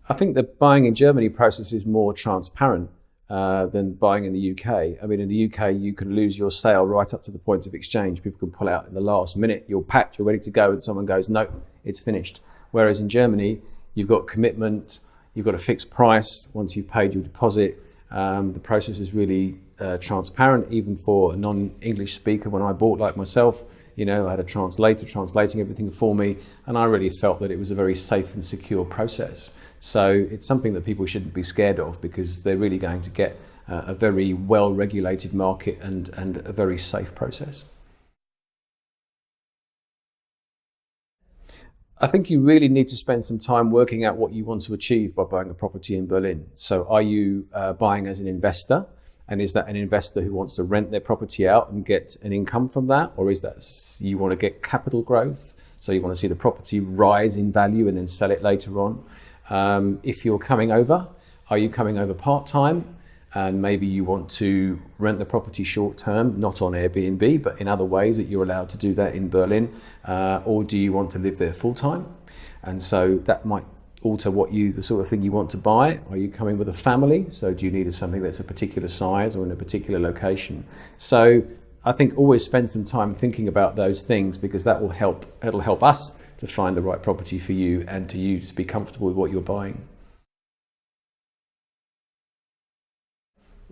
I think the buying in Germany process is more transparent than buying in the UK. I mean, in the UK, you can lose your sale right up to the point of exchange. People can pull out in the last minute. You're packed, you're ready to go, and someone goes, no, it's finished. Whereas in Germany, you've got commitment, you've got a fixed price once you've paid your deposit. The process is really transparent, even for a non-English speaker. When I bought, like myself, I had a translator translating everything for me, and I really felt that it was a very safe and secure process. So it's something that people shouldn't be scared of, because they're really going to get a very well-regulated market and a very safe process. I think you really need to spend some time working out what you want to achieve by buying a property in Berlin. So are you buying as an investor? And is that an investor who wants to rent their property out and get an income from that? Or is that you want to get capital growth? So you want to see the property rise in value and then sell it later on. If you're coming over, are you coming over part-time? And maybe you want to rent the property short-term, not on Airbnb, but in other ways that you're allowed to do that in Berlin. Or do you want to live there full-time? And so that might alter the sort of thing you want to buy. Are you coming with a family? So do you need something that's a particular size or in a particular location? So I think always spend some time thinking about those things, because that will help. It'll help us to find the right property for you and to you to be comfortable with what you're buying.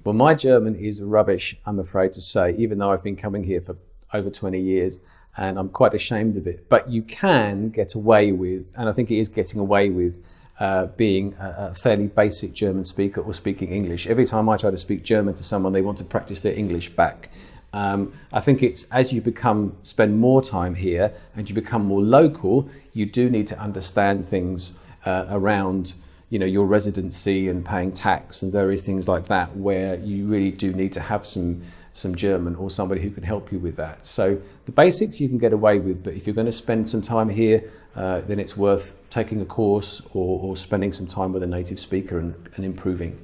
Well, my German is rubbish, I'm afraid to say, even though I've been coming here for over 20 years, and I'm quite ashamed of it. But you can get away with, and I think it is getting away with, being a fairly basic German speaker or speaking English. Every time I try to speak German to someone, they want to practice their English back. I think it's as you spend more time here and you become more local, you do need to understand things around your residency and paying tax and various things like that, where you really do need to have some German or somebody who can help you with that. So the basics you can get away with, but if you're going to spend some time here, then it's worth taking a course or spending some time with a native speaker and improving.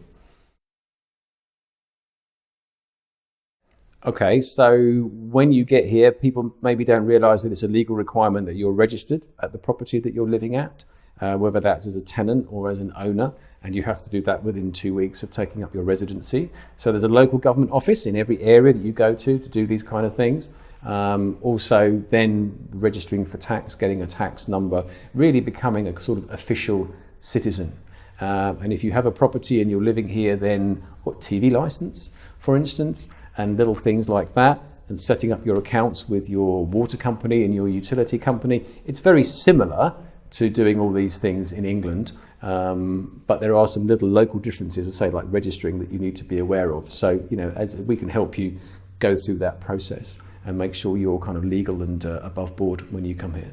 Okay, so when you get here, people maybe don't realize that it's a legal requirement that you're registered at the property that you're living at, whether that's as a tenant or as an owner, and you have to do that within 2 weeks of taking up your residency. So there's a local government office in every area that you go to do these kind of things. Also then registering for tax, getting a tax number, really becoming a sort of official citizen. And if you have a property and you're living here, then TV license, for instance, and little things like that, and setting up your accounts with your water company and your utility company. It's very similar to doing all these things in England, but there are some little local differences, I say, like registering, that you need to be aware of. So, as we can help you go through that process and make sure you're kind of legal and above board when you come here.